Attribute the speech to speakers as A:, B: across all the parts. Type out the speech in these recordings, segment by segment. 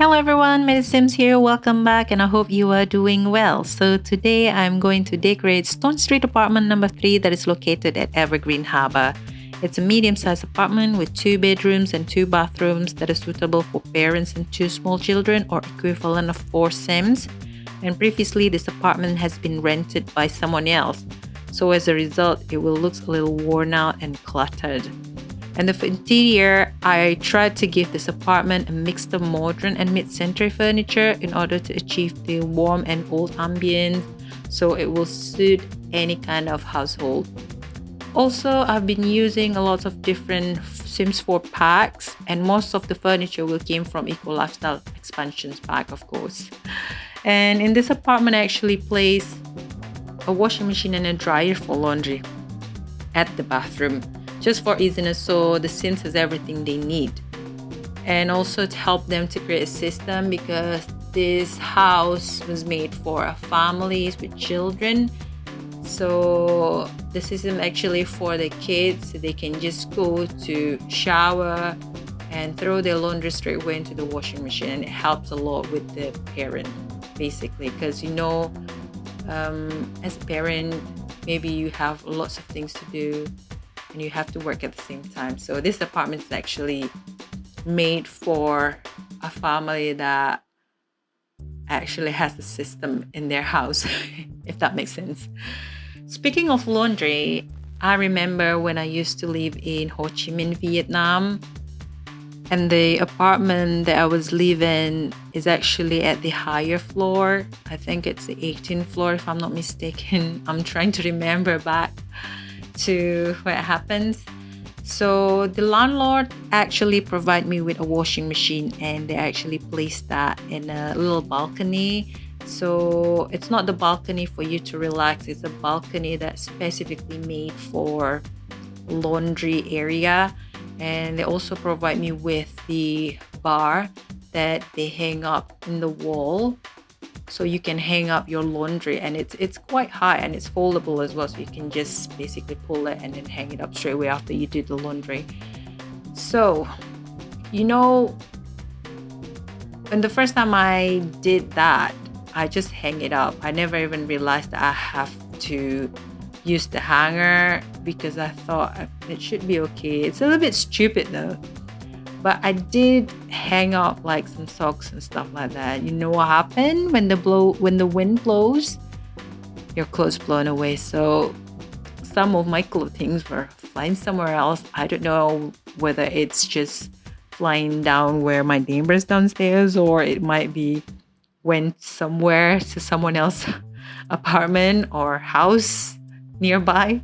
A: Hello everyone, Miss Sims here. Welcome back and I hope you are doing well. So today I'm going to decorate Stonestreet apartment number 3 that is located at Evergreen Harbour. It's a medium-sized apartment with 2 bedrooms and 2 bathrooms that is suitable for parents and 2 small children or equivalent of 4 Sims. And previously this apartment has been rented by someone else. So as a result, it will look a little worn out and cluttered. And the interior, I tried to give this apartment a mix of modern and mid-century furniture in order to achieve the warm and old ambience, so it will suit any kind of household. Also, I've been using a lot of different Sims 4 packs, and most of the furniture will came from Eco Lifestyle Expansions pack, of course. And in this apartment, I actually placed a washing machine and a dryer for laundry at the bathroom, just for easiness, so the Sims has everything they need. And also to help them to create a system, because this house was made for families with children. So the system actually for the kids, they can just go to shower and throw their laundry straight away into the washing machine, and it helps a lot with the parent basically, because as a parent, maybe you have lots of things to do and you have to work at the same time. So this apartment is actually made for a family that actually has a system in their house, if that makes sense. Speaking of laundry, I remember when I used to live in Ho Chi Minh, Vietnam, and the apartment that I was living is actually at the higher floor. I think it's the 18th floor, if I'm not mistaken. I'm trying to remember back to where it happens. So the landlord actually provided me with a washing machine, and they actually placed that in a little balcony. So it's not the balcony for you to relax, it's a balcony that's specifically made for laundry area. And they also provide me with the bar that they hang up in the wall, so you can hang up your laundry, and it's quite high and it's foldable as well, so you can just basically pull it and then hang it up straight away after you do the laundry. So and the first time I did that, I just hang it up. I never even realized that I have to use the hanger, because I thought it should be okay. It's a little bit stupid though, but I did hang up like some socks and stuff like that. You know what happened when the wind blows, your clothes blown away. So some of my clothing were flying somewhere else. I don't know whether it's just flying down where my neighbors downstairs, or it might be went somewhere to someone else's apartment or house nearby.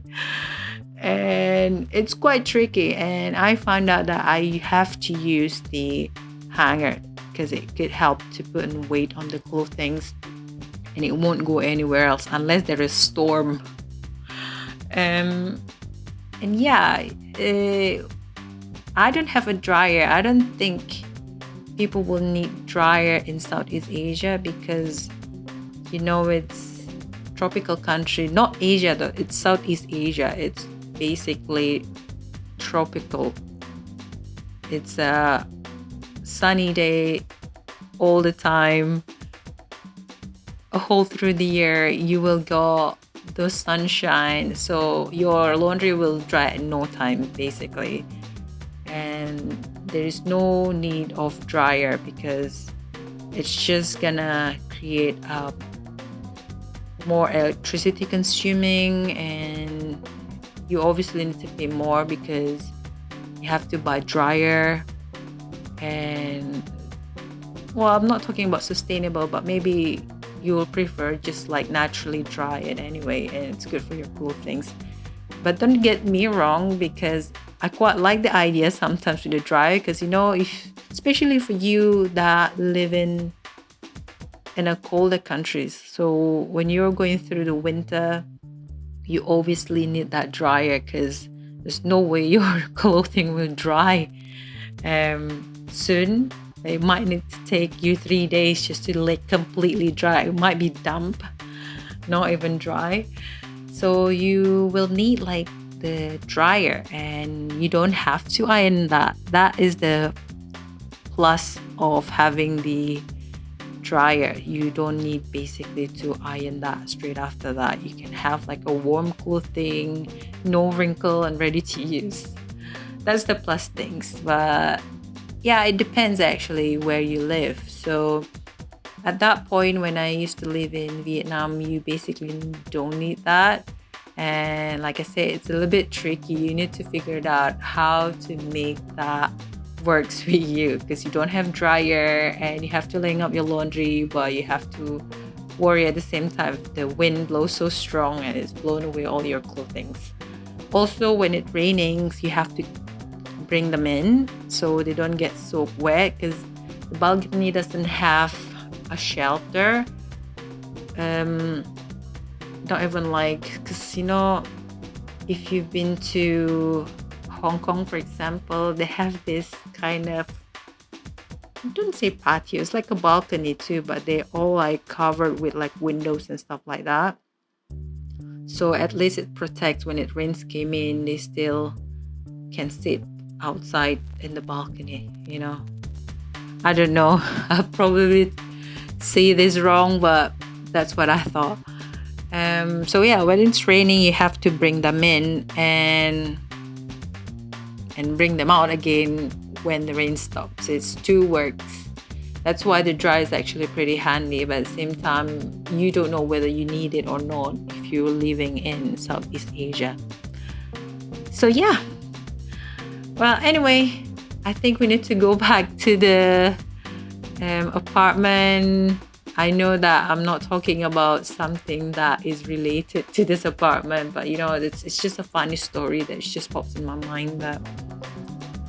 A: And it's quite tricky, and I found out that I have to use the hanger because it could help to put in weight on the clothing, and it won't go anywhere else unless there is storm. And yeah, I don't have a dryer. I don't think people will need dryer in Southeast Asia, because it's tropical country, not Asia though, it's Southeast Asia. It's basically tropical. It's a sunny day all the time, a whole through the year. You will got the sunshine, so your laundry will dry in no time basically, and there is no need of dryer because it's just gonna create more electricity consuming, and you obviously need to pay more because you have to buy dryer. And well, I'm not talking about sustainable, but maybe you will prefer just like naturally dry it anyway, and it's good for your clothing. But don't get me wrong, because I quite like the idea sometimes with the dryer, because especially for you that live in a colder countries, so when you're going through the winter, you obviously need that dryer, because there's no way your clothing will dry soon. It might need to take you 3 days just to like completely dry. It might be damp, not even dry. So you will need like the dryer, and you don't have to iron that. That is the plus of having the dryer. You don't need basically to iron that straight after that. You can have like a warm clothing, no wrinkle, and ready to use. That's the plus things. But yeah, it depends actually where you live. So at that point, when I used to live in Vietnam, you basically don't need that. And like I said, it's a little bit tricky. You need to figure it out how to make that works with you, because you don't have dryer and you have to laying up your laundry, but you have to worry at the same time if the wind blows so strong and it's blown away all your clothing. Also, when it's raining, you have to bring them in so they don't get soaked wet, because the balcony doesn't have a shelter. Not even like, because if you've been to Hong Kong, for example, they have this kind of, I don't say patio, it's like a balcony too, but they're all like covered with like windows and stuff like that. So at least it protects when it rains came in, they still can sit outside in the balcony, I don't know. I'll probably say this wrong, but that's what I thought. So yeah, when it's raining, you have to bring them in and bring them out again when the rain stops. It's two works. That's why the dryer is actually pretty handy, but at the same time, you don't know whether you need it or not if you're living in Southeast Asia. So yeah. Well, anyway, I think we need to go back to the apartment. I know that I'm not talking about something that is related to this apartment, but it's just a funny story that just pops in my mind, that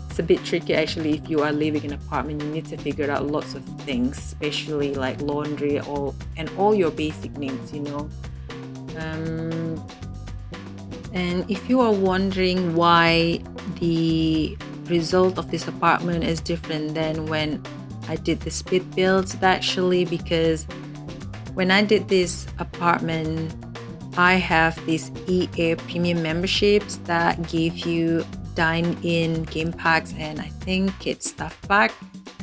A: it's a bit tricky actually. If you are living in an apartment, you need to figure out lots of things, especially like laundry and all your basic needs, and if you are wondering why the result of this apartment is different than when I did the split builds, actually, because when I did this apartment, I have these EA premium memberships that gave you dine-in game packs, and I think it's stuff pack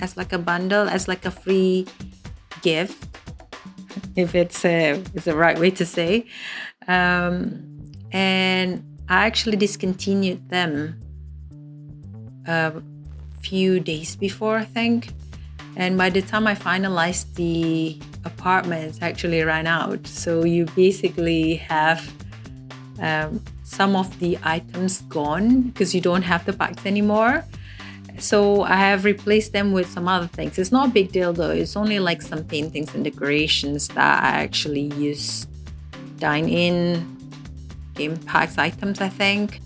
A: as like a bundle, as like a free gift, if it's the right way to say. And I actually discontinued them a few days before, I think. And by the time I finalized the apartment, it's actually ran out. So you basically have some of the items gone because you don't have the packs anymore. So I have replaced them with some other things. It's not a big deal though. It's only like some paintings and decorations that I actually use dine-in game packs items, I think.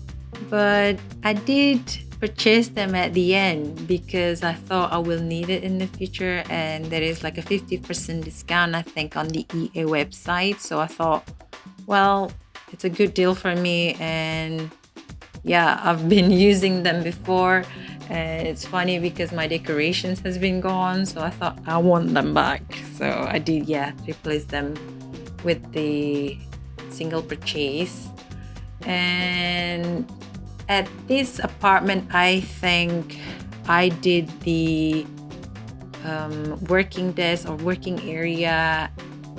A: But I did purchase them at the end because I thought I will need it in the future, and there is like a 50% discount, I think, on the EA website. So I thought, well, it's a good deal for me, and yeah, I've been using them before, and it's funny because my decorations has been gone, so I thought I want them back. So I did, replace them with the single purchase. And at this apartment, I think I did the working desk or working area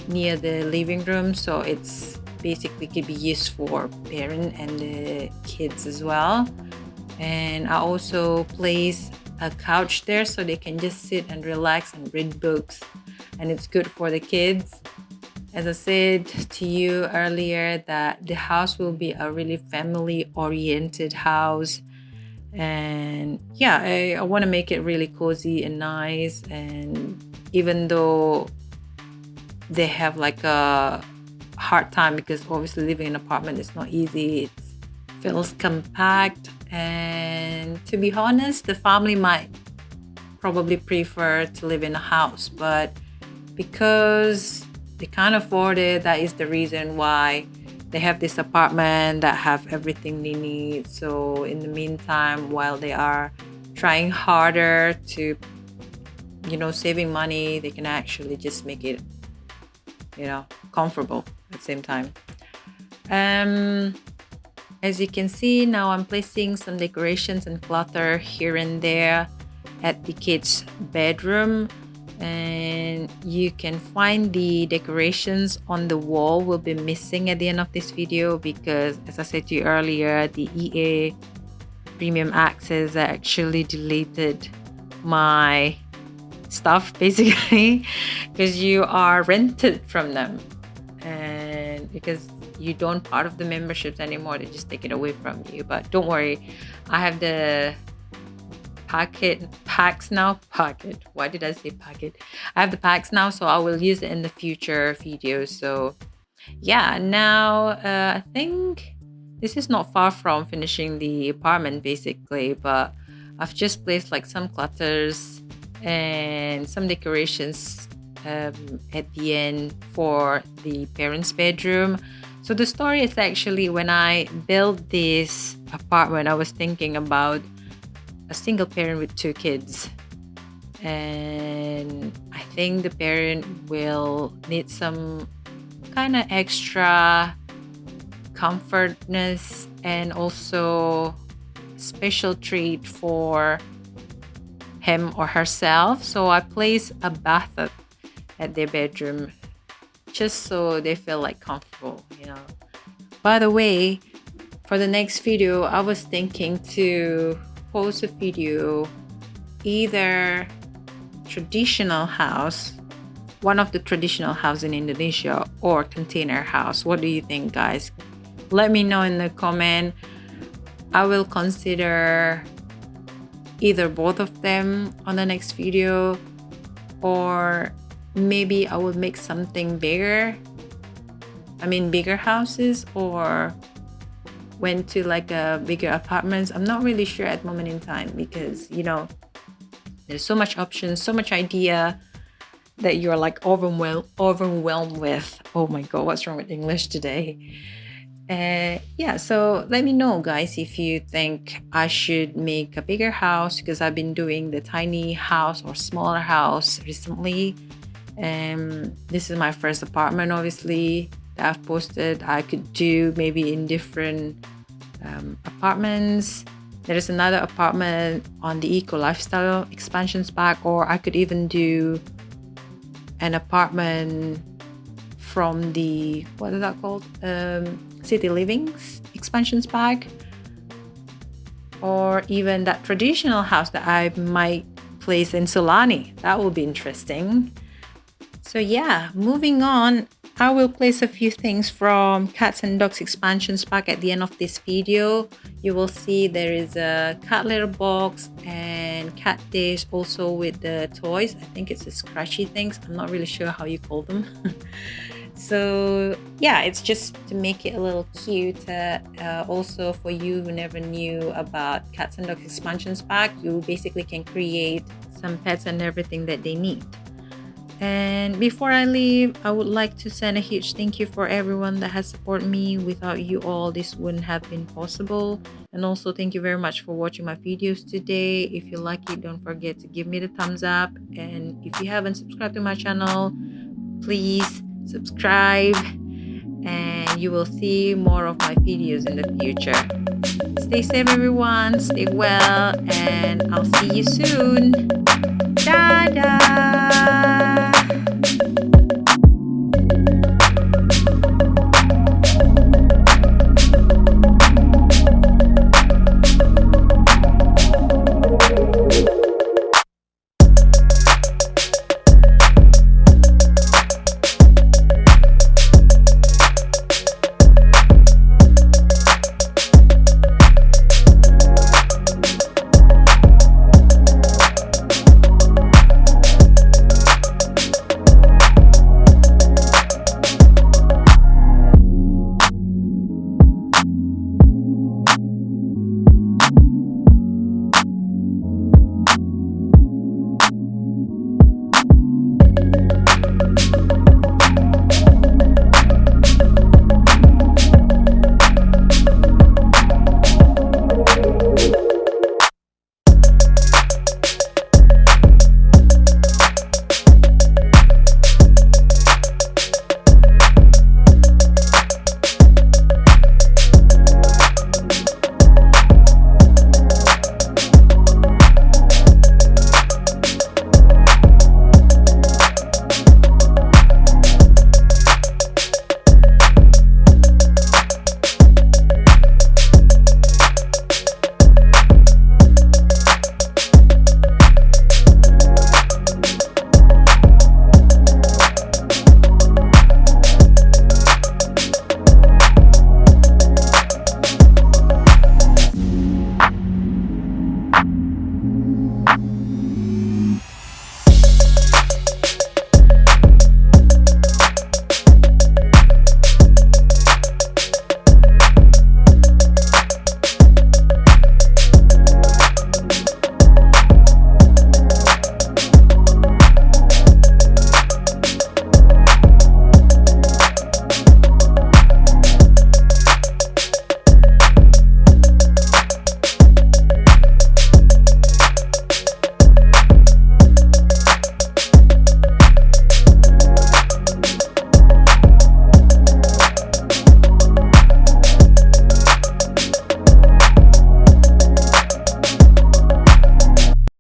A: near the living room, so it's basically could be used for parent and the kids as well. And I also place a couch there so they can just sit and relax and read books, and it's good for the kids. As I said to you earlier, that the house will be a really family-oriented house. And yeah, I want to make it really cozy and nice. And even though they have like a hard time, because obviously living in an apartment is not easy, it feels compact. And to be honest, the family might probably prefer to live in a house, but because they can't afford it, that is the reason why they have this apartment that have everything they need. So in the meantime, while they are trying harder to, saving money, they can actually just make it, comfortable at the same time. As you can see, now I'm placing some decorations and clutter here and there. at the kids' bedroom, and you can find the decorations on the wall will be missing at the end of this video because, as I said to you earlier, the EA Premium Access actually deleted my stuff basically because you are rented from them, and because you don't part of the memberships anymore, they just take it away from you. But don't worry, I have the packs now. Why did I say packet? I have the packs now, so I will use it in the future videos. So yeah, now I think this is not far from finishing the apartment basically, but I've just placed like some clutters and some decorations at the end for the parents' bedroom. So the story is actually, when I built this apartment, I was thinking about a single parent with 2 kids, and I think the parent will need some kind of extra comfortness and also special treat for him or herself. So I placed a bathtub at their bedroom just so they feel like comfortable, you know. By the way, for the next video, I was thinking to post a video, either traditional house, one of the traditional house in Indonesia, or container house. What do you think, guys? Let me know in the comment. I will consider either both of them on the next video, or maybe I will make something bigger. I mean bigger houses, or went to like a bigger apartments. I'm not really sure at the moment in time because, you know, there's so much options, so much idea that you're like overwhelmed with. Oh my god, what's wrong with English today? Yeah, so let me know, guys, if you think I should make a bigger house, because I've been doing the tiny house or smaller house recently. This is my first apartment, obviously, that I've posted. I could do maybe in different apartments. There is another apartment on the Eco Lifestyle Expansions Pack, or I could even do an apartment from the, what is that called? City Livings Expansions Pack, or even that traditional house that I might place in Solani. That will be interesting. So yeah, moving on, I will place a few things from Cats and Dogs Expansions Pack at the end of this video. You will see there is a cat litter box and cat dish, also with the toys. I think it's the scratchy things. I'm not really sure how you call them. So yeah, it's just to make it a little cute. Also for you who never knew about Cats and Dogs Expansions Pack, you basically can create some pets and everything that they need. And before I leave, I would like to send a huge thank you for everyone that has supported me. Without you all, this wouldn't have been possible. And also thank you very much for watching my videos today. If you like it, don't forget to give me the thumbs up. And if you haven't subscribed to my channel, please subscribe, and you will see more of my videos in the future. Stay safe, everyone. Stay well, and I'll see you soon. Dadah!